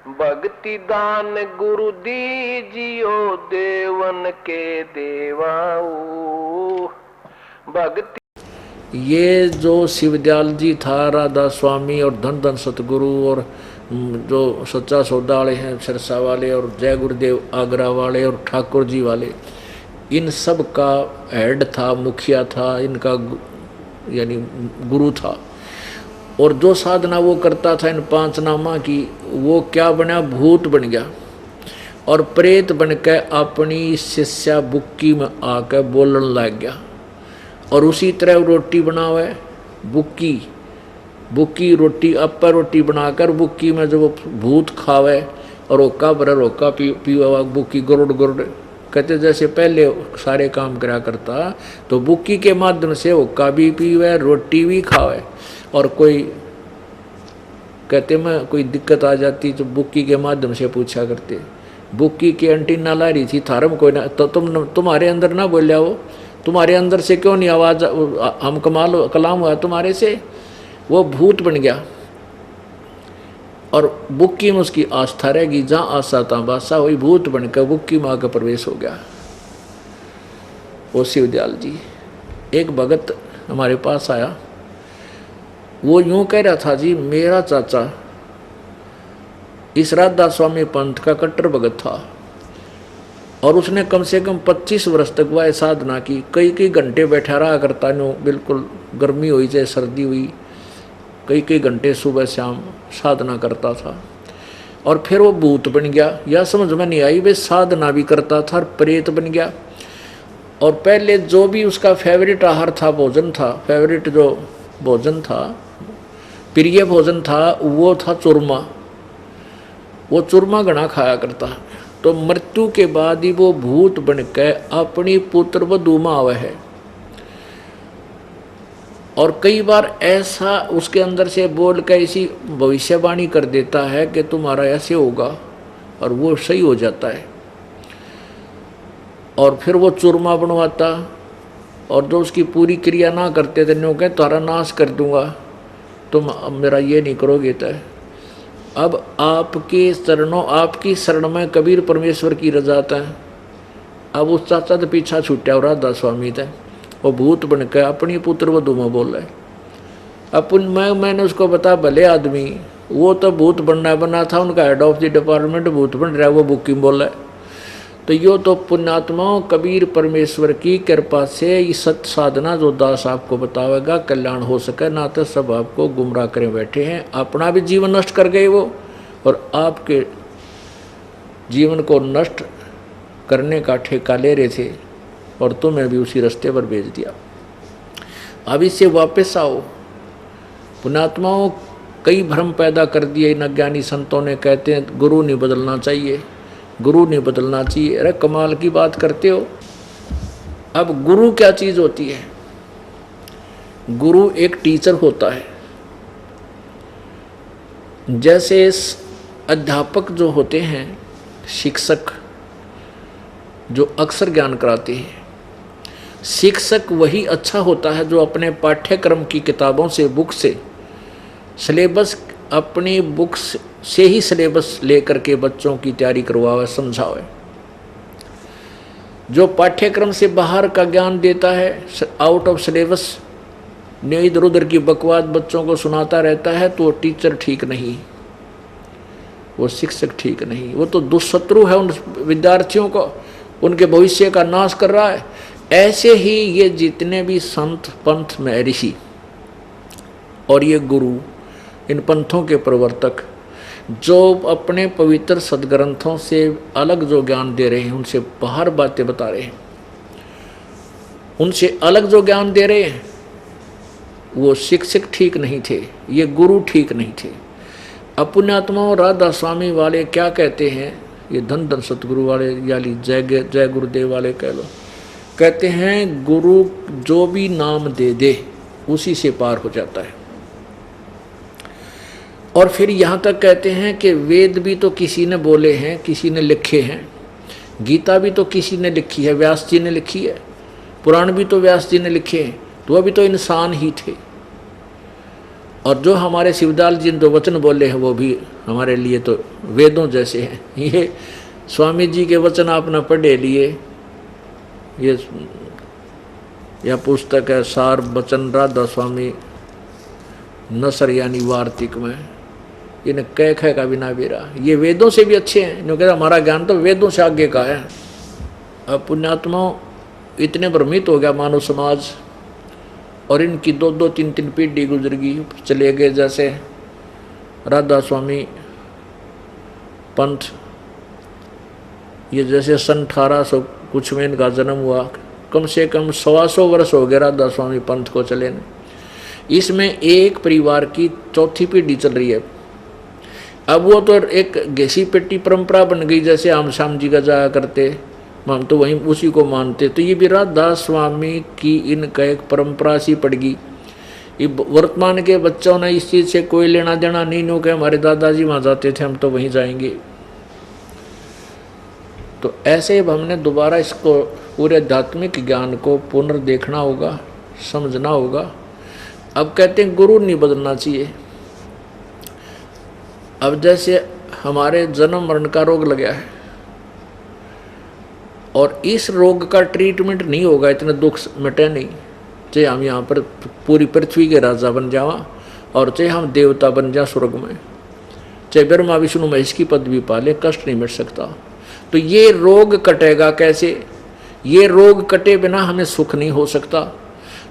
भक्ति दान गुरु दीजियो देवन के देवाओ। भक्ति ये जो शिवदयाल जी था, राधा स्वामी और धन धन सतगुरु और जो सच्चा सौदा वाले हैं सिरसा वाले और जय गुरुदेव आगरा वाले और ठाकुर जी वाले, इन सब का हेड था, मुखिया था, इनका यानी गुरु था। और जो साधना वो करता था इन पांच नामा की, वो क्या बना, भूत बन गया और प्रेत बन के अपनी शिष्या बुक्की में आकर बोलने लग गया। और उसी तरह रोटी बनावे, बुक्की बुक्की रोटी अप्पा रोटी बनाकर बुक्की में जो वो भूत खावे और रोका भर रोका पीवा बुक्की गुरुड़ गुरुड़ कहते जैसे पहले सारे काम करा करता, तो बुक्की के माध्यम से हुक्का भी पीवे, रोटी भी खावे। और कोई कहते मैं कोई दिक्कत आ जाती तो बुक्की के माध्यम से पूछा करते, बुक्की की एंटीना ला रही थी थारम कोई ना, तो तुम्हारे अंदर ना बोलिया, वो तुम्हारे अंदर से क्यों नहीं आवाज़, हम कलाम हुआ तुम्हारे से, वो भूत बन गया। और बुक्की में उसकी आस्था रहेगी, जहाँ आशा तहाँ बासा, वही भूत बनकर बुक्की में आकर प्रवेश हो गया। वो शिवदयाल जी, एक भगत हमारे पास आया, वो यूं कह रहा था, जी मेरा चाचा इस राधा स्वामी पंथ का कट्टर भगत था और उसने कम से कम 25 वर्ष तक वह साधना की, कई कई घंटे बैठा रहा करता, नो बिल्कुल गर्मी हुई चाहे सर्दी हुई, कई कई घंटे सुबह शाम साधना करता था। और फिर वो भूत बन गया, यह समझ में नहीं आई, वे साधना भी करता था और प्रेत बन गया। और पहले जो भी उसका फेवरेट आहार था, भोजन था, फेवरेट जो भोजन था, प्रिय भोजन था, वो था चूरमा। वो चूरमा घना खाया करता। तो मृत्यु के बाद ही वो भूत बनकर अपनी पुत्र वधू में आवे है। और कई बार ऐसा उसके अंदर से बोल कर ऐसी भविष्यवाणी कर देता है कि तुम्हारा ऐसे होगा, और वो सही हो जाता है। और फिर वो चूरमा बनवाता, और जो उसकी पूरी क्रिया ना करते थे, नो कहे तुम्हारा नाश कर दूंगा, तुम मेरा ये नहीं करोगे। तो अब आपके चरणों, आपकी शरण में कबीर परमेश्वर की रजात है। अब उस चाचा तो पीछा छूटा और राधा स्वामी थे, वो भूत बनकर अपनी पुत्र वधू में बोल रहे। अपन मैंने उसको बता, भले आदमी, वो तो भूत बना था, उनका हेड ऑफ द डिपार्टमेंट भूत बन रहा है, वो बुकिंग बोल रहा है। तो यो तो पुण्यात्माओं कबीर परमेश्वर की कृपा से ये सत्य साधना जो दास आपको बतावेगा कल्याण हो सके, ना तो सब आपको गुमराह करे बैठे हैं, अपना भी जीवन नष्ट कर गए वो, और आपके जीवन को नष्ट करने का ठेका ले रहे थे, और तुम्हें भी उसी रास्ते पर भेज दिया। अब इससे वापस आओ। पुण्यात्माओं, कई भ्रम पैदा कर दिए इन अज्ञानी संतों ने, कहते हैं गुरु नहीं बदलना चाहिए, गुरु नहीं बदलना चाहिए। अरे कमाल की बात करते हो। अब गुरु क्या चीज होती है? गुरु एक टीचर होता है। जैसे अध्यापक जो होते हैं, शिक्षक जो अक्सर ज्ञान कराते हैं, शिक्षक वही अच्छा होता है जो अपने पाठ्यक्रम की किताबों से, बुक से, सिलेबस, अपनी बुक्स से ही सिलेबस लेकर के बच्चों की तैयारी करवावे, समझावे। जो पाठ्यक्रम से बाहर का ज्ञान देता है, आउट ऑफ सिलेबस, ने इधर उधर की बकवास बच्चों को सुनाता रहता है, तो वो टीचर ठीक नहीं, वो शिक्षक ठीक नहीं, वो तो दुष्शत्रु है उन विद्यार्थियों को, उनके भविष्य का नाश कर रहा है। ऐसे ही ये जितने भी संत, पंथ में ऋषि और ये गुरु, इन पंथों के प्रवर्तक जो अपने पवित्र सदग्रंथों से अलग जो ज्ञान दे रहे हैं, उनसे बाहर बातें बता रहे हैं, उनसे अलग जो ज्ञान दे रहे हैं, वो शिक्षक ठीक नहीं थे, ये गुरु ठीक नहीं थे। पुण्यात्माओं, राधा स्वामी वाले क्या कहते हैं, ये धन धन सतगुरु वाले, यानी जय गुरुदेव वाले कह लो, कहते हैं गुरु जो भी नाम दे दे उसी से पार हो जाता है। और फिर यहाँ तक कहते हैं कि वेद भी तो किसी ने बोले हैं, किसी ने लिखे हैं, गीता भी तो किसी ने लिखी है, व्यास जी ने लिखी है, पुराण भी तो व्यास जी ने लिखे हैं, तो वह भी तो इंसान ही थे। और जो हमारे शिवदयाल जी ने जो वचन बोले हैं वो भी हमारे लिए तो वेदों जैसे हैं। ये स्वामी जी के वचन आपने पढ़े लिए, ये यह पुस्तक है सार वचन राधा स्वामी नसर यानी वार्तिक में, इन्हें कह का बिना बेरा, ये वेदों से भी अच्छे हैं क्योंकि हमारा ज्ञान तो वेदों से आगे का है। अब पुण्यात्माओं इतने भ्रमित हो गया मानव समाज, और इनकी 2-2, 3-3 पीढ़ी गुजर गई, चले गए। जैसे राधा स्वामी पंथ, ये जैसे सन 1800 कुछ में इनका जन्म हुआ, कम से कम 125 वर्ष हो गए राधा स्वामी पंथ को चले ने। इसमें एक परिवार की चौथी पीढ़ी चल रही है। अब वो तो एक घिसी पेटी परंपरा बन गई, जैसे हम श्याम जी का जाया करते, हम तो वहीं उसी को मानते। तो ये भी राधा स्वामी की इनका एक परंपरा सी पड़ गई। ये वर्तमान के बच्चों ने इस चीज़ से कोई लेना देना नहीं, नो के हमारे दादाजी वहाँ जाते थे हम तो वहीं जाएंगे। तो ऐसे अब हमने दोबारा इसको पूरे आध्यात्मिक ज्ञान को पुनर्देखना होगा, समझना होगा। अब कहते हैं गुरु नहीं बदलना चाहिए। अब जैसे हमारे जन्म मरण का रोग लगा है और इस रोग का ट्रीटमेंट नहीं होगा, इतने दुख मिटे नहीं, चाहे हम यहाँ पर पूरी पृथ्वी के राजा बन जावा और चाहे हम देवता बन जा स्वर्ग में, चाहे ब्रह्मा विष्णु महेश की पदवी पाले, कष्ट नहीं मिट सकता। तो ये रोग कटेगा कैसे? ये रोग कटे बिना हमें सुख नहीं हो सकता।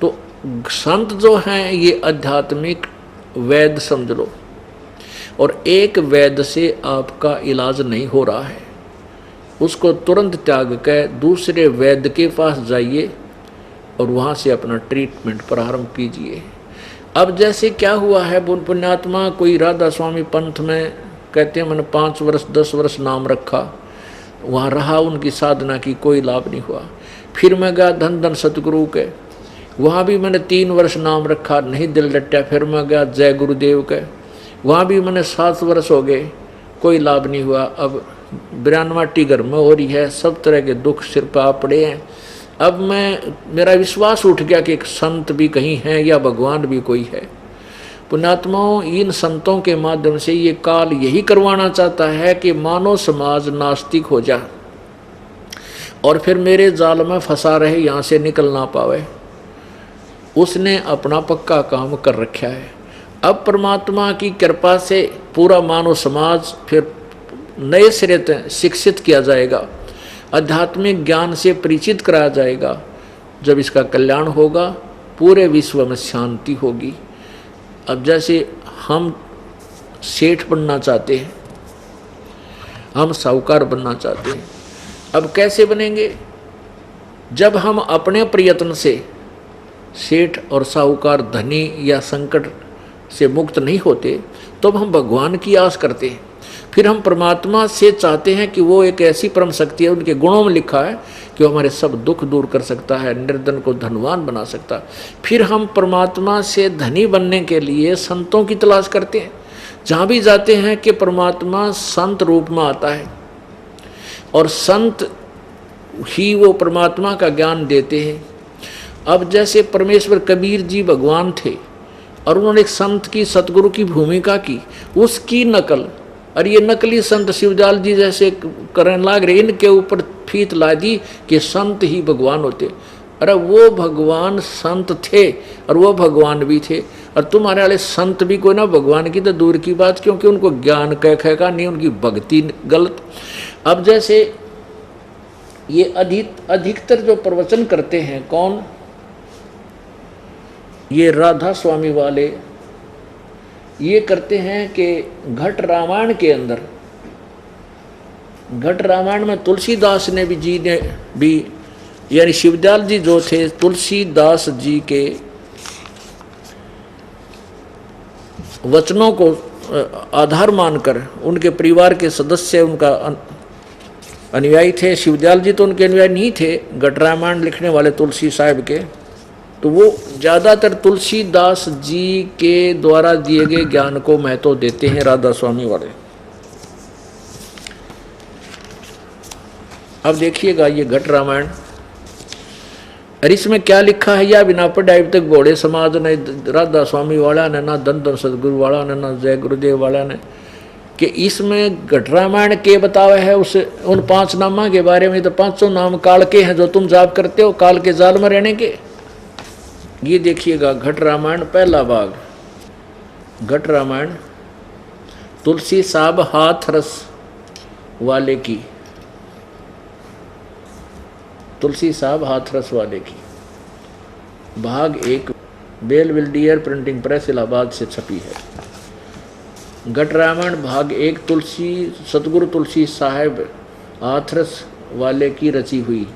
तो संत जो हैं ये आध्यात्मिक वैद्य समझ लो, और एक वैद्य से आपका इलाज नहीं हो रहा है, उसको तुरंत त्याग कर दूसरे वैद्य के पास जाइए और वहाँ से अपना ट्रीटमेंट प्रारंभ कीजिए। अब जैसे क्या हुआ है पुण्यात्मा, कोई राधा स्वामी पंथ में कहते हैं मैंने 5 वर्ष 10 वर्ष नाम रखा, वहाँ रहा, उनकी साधना की, कोई लाभ नहीं हुआ। फिर मैं गया धन धन सतगुरु के, वहाँ भी मैंने 3 वर्ष नाम रखा, नहीं दिल लट्टा। फिर मैं गया जय गुरुदेव के, वहाँ भी मैंने 7 वर्ष हो गए, कोई लाभ नहीं हुआ। अब 92 घर में हो रही है, सब तरह के दुख सिर पर आ पड़े हैं। अब मेरा विश्वास उठ गया कि एक संत भी कहीं है या भगवान भी कोई है। पुण्यात्माओं, इन संतों के माध्यम से ये काल यही करवाना चाहता है कि मानव समाज नास्तिक हो जा और फिर मेरे जाल में फंसा रहे, यहाँ से निकल ना पावे। उसने अपना पक्का काम कर रखा है। अब परमात्मा की कृपा से पूरा मानव समाज फिर नए सिरे से शिक्षित किया जाएगा, आध्यात्मिक ज्ञान से परिचित कराया जाएगा। जब इसका कल्याण होगा पूरे विश्व में शांति होगी। अब जैसे हम सेठ बनना चाहते हैं, हम साहूकार बनना चाहते हैं, अब कैसे बनेंगे? जब हम अपने प्रयत्न से सेठ और साहूकार, धनी या संकट से मुक्त नहीं होते, तो हम भगवान की आस करते हैं। फिर हम परमात्मा से चाहते हैं कि वो एक ऐसी परम शक्ति है, उनके गुणों में लिखा है कि वो हमारे सब दुख दूर कर सकता है, निर्धन को धनवान बना सकता है। फिर हम परमात्मा से धनी बनने के लिए संतों की तलाश करते हैं। जहाँ भी जाते हैं कि परमात्मा संत रूप में आता है और संत ही वो परमात्मा का ज्ञान देते हैं। अब जैसे परमेश्वर कबीर जी भगवान थे और उन्होंने एक संत की, सतगुरु की भूमिका की, उसकी नकल, और ये नकली संत शिवदयाल जी जैसे करने लाग रहे, इनके ऊपर फीत ला दी कि संत ही भगवान होते। अरे वो भगवान संत थे और वो भगवान भी थे, और तुम्हारे वाले संत भी कोई ना भगवान की तो दूर की बात, क्योंकि उनको ज्ञान कह का नहीं, उनकी भक्ति गलत। अब जैसे ये अधिकतर जो प्रवचन करते हैं कौन? ये राधा स्वामी वाले ये करते हैं कि घट रामायण के अंदर, घट रामायण में तुलसीदास ने भी यानी शिवदयाल जी जो थे तुलसीदास जी के वचनों को आधार मानकर, उनके परिवार के सदस्य उनका अनुयायी थे। शिवदयाल जी तो उनके अनुयायी नहीं थे, घट रामायण लिखने वाले तुलसी साहब के, तो वो ज़्यादातर तुलसीदास जी के द्वारा दिए गए ज्ञान को महत्व देते हैं राधा स्वामी वाले। अब देखिएगा ये घट रामायण, और इसमें क्या लिखा है या बिना पढ़ाई तक घोड़े समाज ने, राधा स्वामी वाला ने, ना धन सदगुरु वाला ने, ना जय गुरुदेव वाला ने, कि इसमें घट रामायण के बतावे है उस उन 5 नामा के बारे में। तो 500 नाम काल के हैं जो तुम जाप करते हो, काल के जाल में रहने के। ये देखिएगा घट रामायण पहला भाग। घट रामायण तुलसी साब हाथ रस वाले की, तुलसी साहब हाथरस वाले की, भाग 1 बेलविल्डियर प्रिंटिंग प्रेस इलाहाबाद से छपी है। घट रामायण भाग 1 तुलसी सतगुरु तुलसी साहब हाथरस वाले की रची हुई।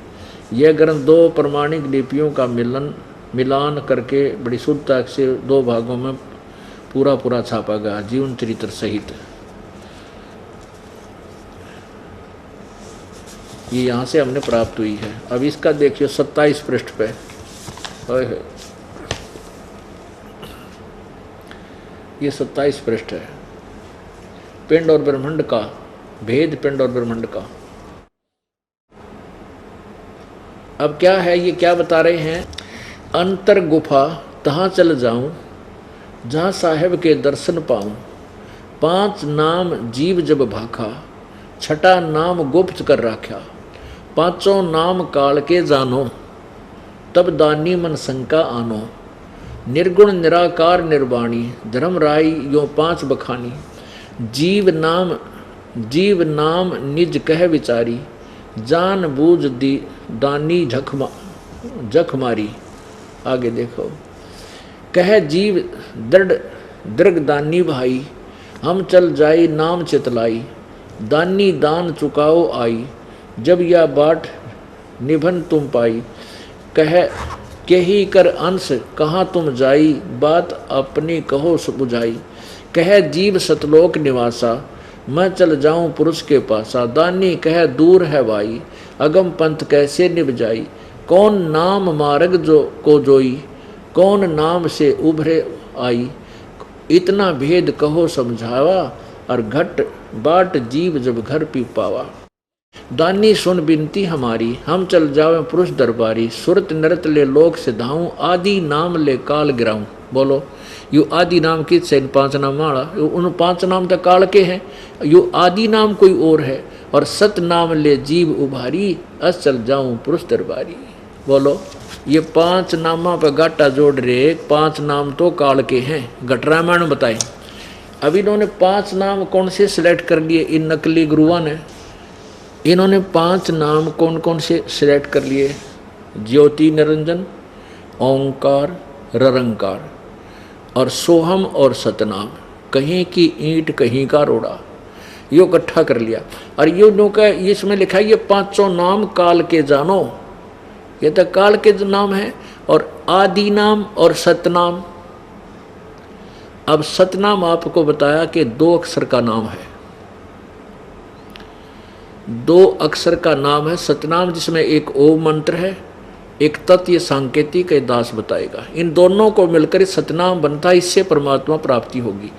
यह ग्रंथ 2 प्रमाणिक लिपियों का मिलान करके बड़ी शुद्धता से 2 भागों में पूरा छापा गया, जीवन चरित्र सहित। ये यहाँ से हमने प्राप्त हुई है। अब इसका देखिए 27 पृष्ठ पे, ये 27 पृष्ठ है। पिंड और ब्रह्मांड का भेद, पिंड और ब्रह्मांड का। अब क्या है, ये क्या बता रहे हैं? अंतर गुफा तहाँ चल जाऊं जहाँ साहेब के दर्शन पाऊं। 5 नाम जीव जब भाखा, छठा नाम गुप्त कर राख्या। 5 नाम काल के जानो, तब दानी मन शंका आनो। निर्गुण निराकार निर्वाणी, धर्म राय यो 5 बखानी। जीव नाम निज कह विचारी, जान बूझ दी दानी जख मारी। आगे देखो, कह जीव दृढ़ दानी भाई, हम चल जाई नाम चितलाई। दानी दान चुकाओ आई, जब या बाट निभन तुम पाई। कह ही कर अंश कहाँ तुम जाई, बात अपनी कहो बुझाई। कह जीव सतलोक निवासा, मैं चल जाऊं पुरुष के पासा। दानी कह दूर है भाई, अगम पंथ कैसे निभ जाई। कौन नाम मार्ग को जोई, कौन नाम से उभरे आई। इतना भेद कहो समझावा, और घट बाट जीव जब घर पी पावा। दानी सुन बिनती हमारी, हम चल जावे पुरुष दरबारी। सुरत नरत ले लोक सिधाऊं, आदि नाम ले काल गिराऊं। बोलो, यू आदि नाम की से 5 नाम वाला, उन 5 नाम तक काल के हैं, यू आदि नाम कोई और है। और सत नाम ले जीव उभारी, अस चल जाऊं पुरुष दरबारी। बोलो, ये 5 नामा पर गाटा जोड़ रहे, 5 नाम तो काल के हैं। घट रामायण बताए। अब इन्होंने 5 नाम कौन से सिलेक्ट कर लिए इन नकली गुरुओं ने? इन्होंने 5 नाम कौन कौन से सिलेक्ट कर लिए? ज्योति निरंजन, ओंकार, ररंकार और सोहम और सतनाम। कहीं की ईंट कहीं का रोड़ा, यो इकट्ठा कर लिया। और यो नो का इसमें लिखा है ये 500 नाम काल के जानो। ये तो काल के नाम है। और आदि नाम और सतनाम। अब सतनाम आपको बताया कि 2 अक्षर का नाम है, 2 अक्षर का नाम है सतनाम, जिसमें एक ओम मंत्र है, एक तत्व सांकेतिक दास बताएगा। इन दोनों को मिलकर सतनाम बनता है, इससे परमात्मा प्राप्ति होगी।